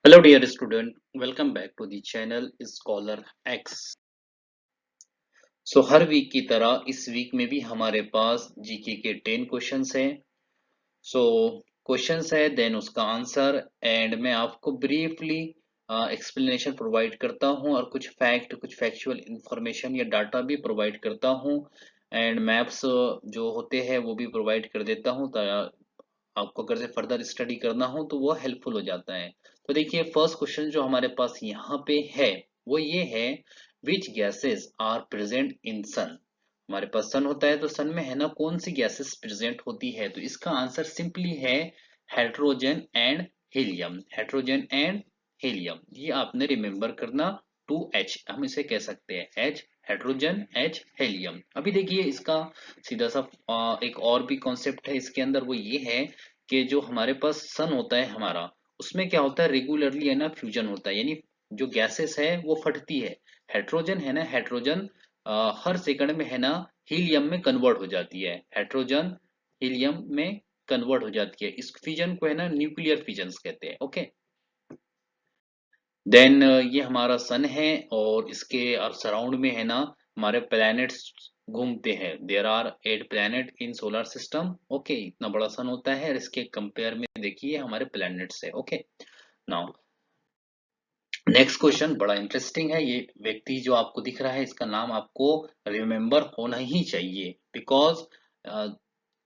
Hello dear student, welcome back to the channel Scholar X। हर week की तरह इस वीक में भी हमारे पास जीके के 10 क्वेश्चंस हैं। सो क्वेश्चंस है देन उसका आंसर एंड मैं आपको ब्रीफली एक्सप्लेनेशन प्रोवाइड करता हूं और कुछ फैक्ट कुछ फैक्चुअल इंफॉर्मेशन या डाटा भी प्रोवाइड करता हूं एंड मैप्स जो होते हैं वो भी प्रोवाइड कर देता हूं आपको अगर से फर्दर स्टडी करना हो तो वो हेल्पफुल हो जाता है। तो देखिए फर्स्ट क्वेश्चन जो हमारे पास यहाँ पे है वो ये है, विच गैसेस आर प्रेजेंट इन सन। हमारे पास सन होता है तो सन में है ना कौन सी गैसेस प्रेजेंट होती है, तो इसका आंसर सिंपली है hydrogen and helium. Hydrogen and helium ये आपने रिमेम्बर करना। 2H हम इसे कह सकते हैं, H हाइड्रोजन, H हीलियम। अभी देखिए इसका सीधा सा एक और भी कॉन्सेप्ट है इसके अंदर, वो ये है कि जो हमारे पास सन होता है हमारा, उसमें क्या होता है रेगुलरली है ना फ्यूजन होता है, यानी जो गैसेस है वो फटती है। हाइड्रोजन है ना, हाइड्रोजन हर सेकंड में है ना हीलियम में कन्वर्ट हो जाती है। हाइड्रोजन हीलियम में कन्वर्ट हो जाती है। इस फिजन को है ना न्यूक्लियर फिजन्स कहते हैं। ओके, देन ये हमारा सन है और इसके सराउंड में है ना हमारे प्लैनेट्स घूमते हैं। There are 8 planet in solar system. Okay, इतना बड़ा सन होता है और इसके कंपेयर में देखिए हमारे प्लैनेट्स है। ओके, नाउ नेक्स्ट क्वेश्चन बड़ा इंटरेस्टिंग है। ये व्यक्ति जो आपको दिख रहा है इसका नाम आपको रिमेम्बर होना ही चाहिए, बिकॉज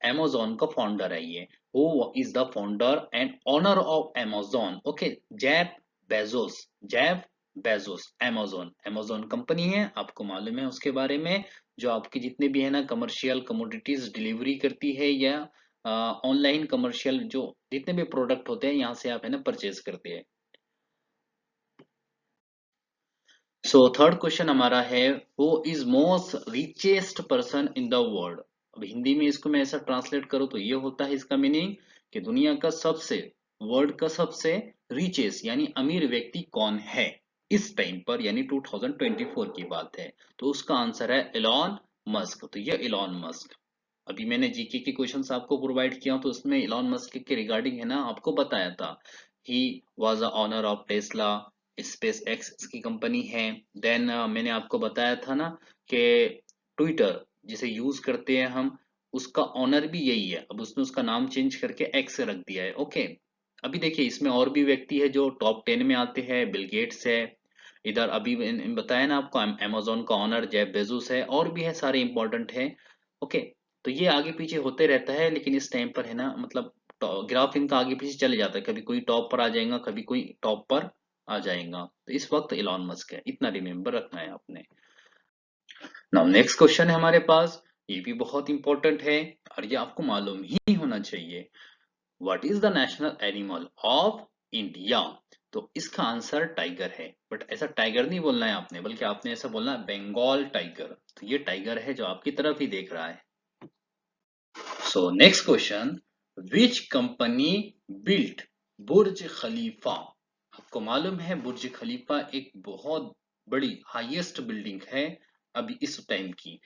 Amazon का फाउंडर है ये। Who is the founder and owner of Amazon? Okay, Jeff Bezos. Jeff Bezos. Amazon, Amazon company है, आपको मालूम है उसके बारे में, जो आपकी जितने भी है ना कमर्शियल कमोडिटीज डिलीवरी करती है या ऑनलाइन कमर्शियल जो जितने भी प्रोडक्ट होते हैं यहाँ से आप है ना परचेज करते हैं। सो थर्ड क्वेश्चन हमारा है, who is most richest person in the world. अब हिंदी में इसको मैं ऐसा ट्रांसलेट करूँ तो ये होता है इसका मीनिंग कि दुनिया का सबसे, वर्ल्ड का सबसे रिचेस्ट यानी अमीर व्यक्ति कौन है इस टाइम पर, यानी 2024 की बात है। तो उसका आंसर है एलॉन मस्क। तो ये एलॉन मस्क, अभी मैंने जीके के क्वेश्चंस आपको प्रोवाइड किया तो उसमें एलॉन मस्क के रिगार्डिंग है ना आपको बताया था। He was the owner of Tesla, SpaceX इसकी कंपनी है। देन मैंने आपको बताया था ना कि ट्विटर जिसे यूज करते हैं हम, उसका ऑनर भी यही है। अब उसने उसका नाम चेंज करके एक्स रख दिया है। ओके, अभी देखिए इसमें और भी व्यक्ति है जो टॉप 10 में आते हैं। बिल गेट्स है इधर, अभी बताया ना आपको अमेजोन का ऑनर जेफ बेजोस है, और भी है सारे इंपॉर्टेंट है। ओके, तो ये आगे पीछे होते रहता है, लेकिन इस टाइम पर है ना मतलब ग्राफ इनका आगे पीछे चले जाता है, कभी कोई टॉप पर आ जाएगा कभी कोई टॉप पर आ जाएगा। तो इस वक्त इलॉन मस्क है, इतना रिमेम्बर रखना है आपने। नाउ नेक्स्ट क्वेश्चन है हमारे पास, ये भी बहुत इंपॉर्टेंट है और ये आपको मालूम ही होना चाहिए। What is the national animal of India? तो इसका आंसर टाइगर है, बट ऐसा टाइगर नहीं बोलना है आपने, बल्कि आपने ऐसा बोलना है बंगाल टाइगर। तो ये टाइगर है जो आपकी तरफ ही देख रहा है। So next question, which company built Burj Khalifa? आपको मालूम है बुर्ज खलीफा एक बहुत बड़ी हाईएस्ट बिल्डिंग है अभी इस टाइम की।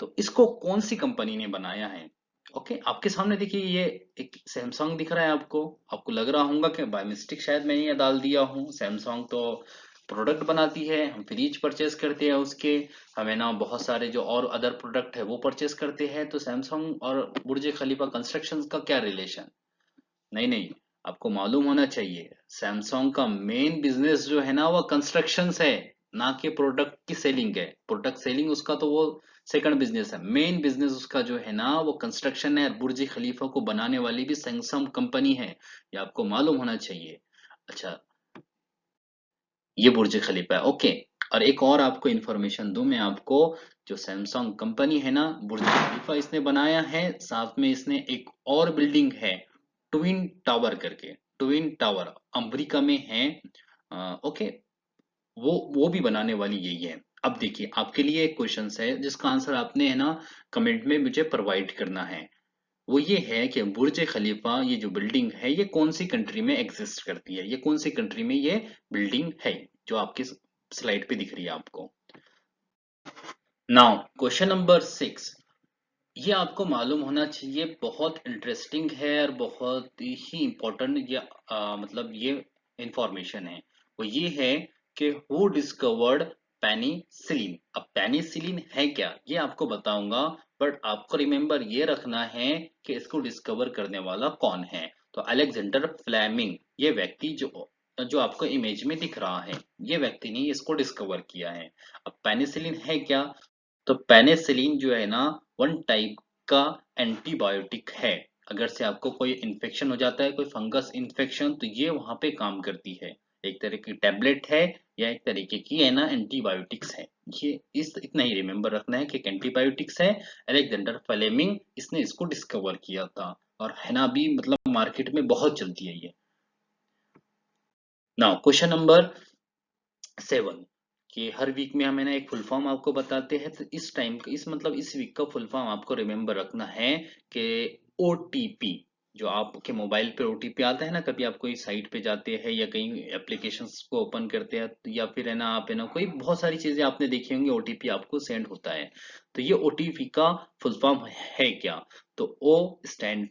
तो इसको कौन सी कंपनी ने बनाया है? ओके, आपके सामने देखिए ये एक सैमसंग दिख रहा है आपको। आपको लग रहा होगा कि बाय मिस्टेक शायद मैंने ये डाल दिया हूँ। सैमसंग तो प्रोडक्ट बनाती है, हम फ्रिज परचेज करते हैं उसके, हमें ना बहुत सारे जो और अदर प्रोडक्ट है वो परचेज करते हैं। तो सैमसंग और बुर्ज खलीफा कंस्ट्रक्शन का क्या रिलेशन? नहीं नहीं, आपको मालूम होना चाहिए सैमसंग का मेन बिजनेस जो है ना वो कंस्ट्रक्शन है, ना कि प्रोडक्ट की सेलिंग है। प्रोडक्ट सेलिंग उसका तो वो सेकंड बिजनेस है, मेन बिजनेस उसका जो है ना वो कंस्ट्रक्शन है। और बुर्ज खलीफा को बनाने वाली भी सैमसंग कंपनी है, ये आपको मालूम होना चाहिए। अच्छा, ये बुर्ज खलीफा है। ओके, और एक और आपको इंफॉर्मेशन दूं मैं आपको, जो सैमसंग कंपनी है ना बुर्ज खलीफा इसने बनाया है, साथ में इसने एक और बिल्डिंग है ट्विन टावर करके। ट्विन टावर अमेरिका में है। ओके, वो भी बनाने वाली यही है। अब देखिए आपके लिए एक क्वेश्चन है जिसका आंसर आपने है ना कमेंट में मुझे प्रोवाइड करना है। वो ये है कि बुर्ज खलीफा ये जो बिल्डिंग है ये कौन सी कंट्री में एग्जिस्ट करती है, ये कौन सी कंट्री में ये बिल्डिंग है जो आपकी स्लाइड पे दिख रही है आपको। नाउ क्वेश्चन नंबर 6, ये आपको मालूम होना चाहिए, बहुत इंटरेस्टिंग है और बहुत ही इम्पोर्टेंट। ये मतलब ये इंफॉर्मेशन है वो ये है कि हु डिस्कवर्ड पेनिसिलिन। अब पेनिसिलिन है क्या ये आपको बताऊंगा, बट आपको रिमेम्बर ये रखना है कि इसको डिस्कवर करने वाला कौन है। तो अलेक्जेंडर फ्लेमिंग, ये व्यक्ति जो जो आपको इमेज में दिख रहा है, ये व्यक्ति ने इसको डिस्कवर किया है। अब पेनिसिलिन है क्या, तो पेनिसिलिन जो है ना वन टाइप का एंटीबायोटिक है। अगर से आपको कोई इन्फेक्शन हो जाता है, कोई फंगस इन्फेक्शन, तो ये वहां पे काम करती है। एक तरह की टैबलेट है या एक तरीके की है ना एंटीबायोटिक्स है। ये इस इतना ही रिमेम्बर रखना है कि एक एंटीबायोटिक्स है। अलेक्जेंडर फ्लेमिंग इसने इसको डिस्कवर किया था, और है ना अभी मतलब मार्केट में बहुत चलती है ये। नाउ क्वेश्चन नंबर 7, कि हर वीक में हम है ना एक फुल फॉर्म आपको बताते हैं, तो इस टाइम इस मतलब इस वीक का फुल फॉर्म आपको रिमेम्बर रखना है कि ओटीपी। जो आपके मोबाइल पे ओटीपी आता है ना, कभी आप कोई साइट पे जाते हैं या कहीं एप्लीकेशंस को ओपन करते हैं, या फिर है ना आप है ना कोई बहुत सारी चीजें आपने देखी होंगी, ओटीपी आपको सेंड होता है। तो ये ओटीपी का फुल फॉर्म है क्या, तो ओ स्टैंड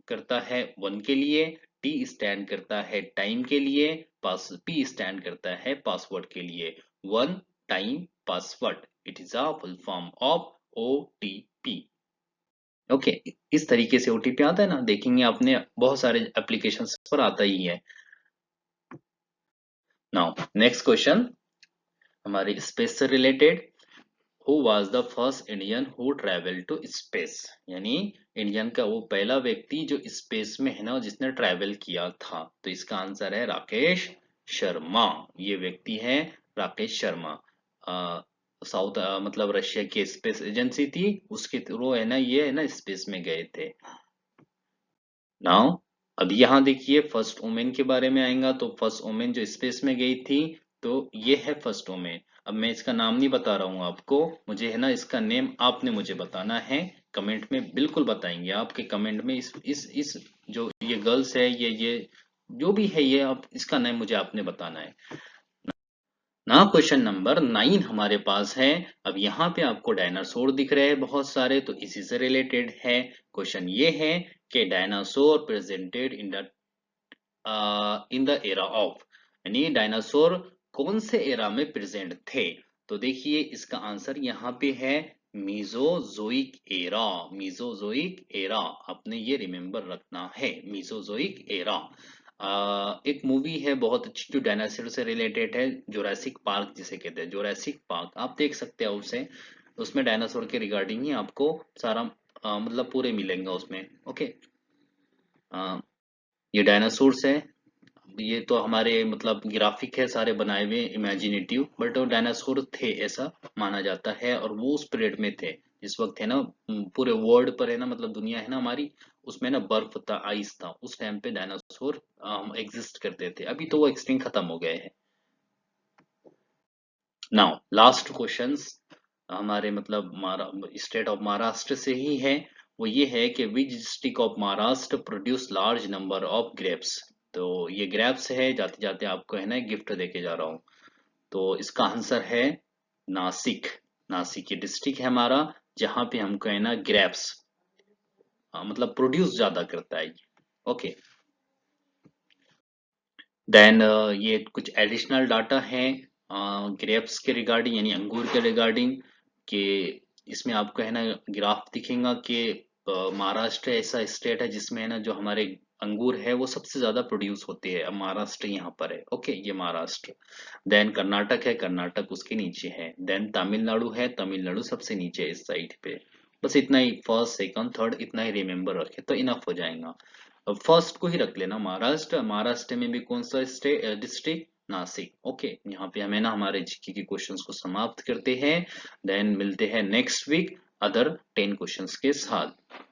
करता है वन के लिए, टी स्टैंड करता है टाइम के लिए, पास पी स्टैंड करता है पासवर्ड के लिए। One time password, it is a full form of OTP. Okay, इस तरीके से ओटीपी आता है ना, देखेंगे आपने बहुत सारे एप्लीकेशंस पर आता ही है। नाउ नेक्स्ट क्वेश्चन हमारे स्पेस से related. Who was the first Indian who travel to space, यानी इंडियन का वो पहला व्यक्ति जो स्पेस में है ना जिसने ट्रेवल किया था। तो इसका आंसर है राकेश शर्मा। ये व्यक्ति है राकेश शर्मा। साउथ मतलब रशिया की स्पेस एजेंसी थी, उसके थ्रू है ना ये है ना स्पेस में गए थे। नाउ अब यहाँ देखिए फर्स्ट वुमेन के बारे में आएगा, तो फर्स्ट वुमेन जो स्पेस में गई थी, तो ये है फर्स्ट वुमेन। अब मैं इसका नाम नहीं बता रहा हूँ आपको, मुझे है ना इसका नेम आपने मुझे बताना है। कमेंट में बिल्कुल बताएंगे, आपके कमेंट में इस जो ये गर्ल्स है, ये जो भी है, ये आप इसका नेम मुझे आपने बताना है ना। क्वेश्चन नंबर 9 हमारे पास है। अब यहाँ पे आपको डायनासोर दिख रहे हैं बहुत सारे, तो इसी से रिलेटेड है। क्वेश्चन ये है कि dinosaur presented in the era of, यानी डायनासोर कौन से एरा में प्रेजेंट थे। तो देखिए इसका आंसर यहाँ पे है मीजोजोइक एरा। मीजोजोइक एरा आपने ये रिमेम्बर रखना है, मीजोजोइक एरा। एक मूवी है बहुत अच्छी जो डायनासोर से रिलेटेड है, जोरासिक पार्क जिसे कहते हैं, जोरासिक पार्क आप देख सकते हो उसे। उसमें डायनासोर के रिगार्डिंग ही आपको सारा मतलब पूरे मिलेंगे उसमें। ओके, ये डायनासोर्स है। ये तो हमारे मतलब ग्राफिक है सारे बनाए हुए इमेजिनेटिव, बट वो डायनासोर थे ऐसा माना जाता है, और वो उस पीरियड में थे जिस वक्त है ना पूरे वर्ल्ड पर है ना मतलब दुनिया है ना हमारी, उसमें ना बर्फ था, आइस था, उस टाइम पे डायनासोर एग्जिस्ट करते थे। अभी तो वो एक्सटिंक्ट खत्म हो गए हैं। नाउ लास्ट क्वेश्चंस हमारे मतलब स्टेट ऑफ महाराष्ट्र से ही है। वो ये है कि which district of Maharashtra produce large number of grapes. तो ये ग्रेप्स है, जाते जाते आपको है ना गिफ्ट देके जा रहा हूँ। तो इसका आंसर है नासिक। नासिक ये डिस्ट्रिक्ट है हमारा, जहाँ पे हमको है ना ग्रेप्स मतलब प्रोड्यूस ज्यादा करता है। ओके, देन ये कुछ एडिशनल डाटा है ग्रेप्स के रिगार्डिंग, यानी अंगूर के रिगार्डिंग, कि इसमें आपको है ना ग्राफ दिखेगा कि महाराष्ट्र ऐसा स्टेट है जिसमें है ना जो हमारे अंगूर है वो सबसे ज्यादा प्रोड्यूस होते हैं। अब महाराष्ट्र यहाँ पर है। ओके, ये महाराष्ट्र। देन कर्नाटक है, कर्नाटक उसके नीचे है। देन तमिलनाडु है, तमिलनाडु सबसे नीचे है इस साइड पे। बस इतना ही, फर्स्ट सेकंड थर्ड इतना ही रिमेम्बर रखे तो इनफ हो जाएगा। फर्स्ट को ही रख लेना महाराष्ट्र। महाराष्ट्र में भी कौन सा स्टेट डिस्ट्रिक्ट, नासिक। ओके, यहाँ पे हमें ना हमारे जीके के क्वेश्चंस को समाप्त करते हैं। देन मिलते हैं नेक्स्ट वीक अदर 10 क्वेश्चंस के साथ।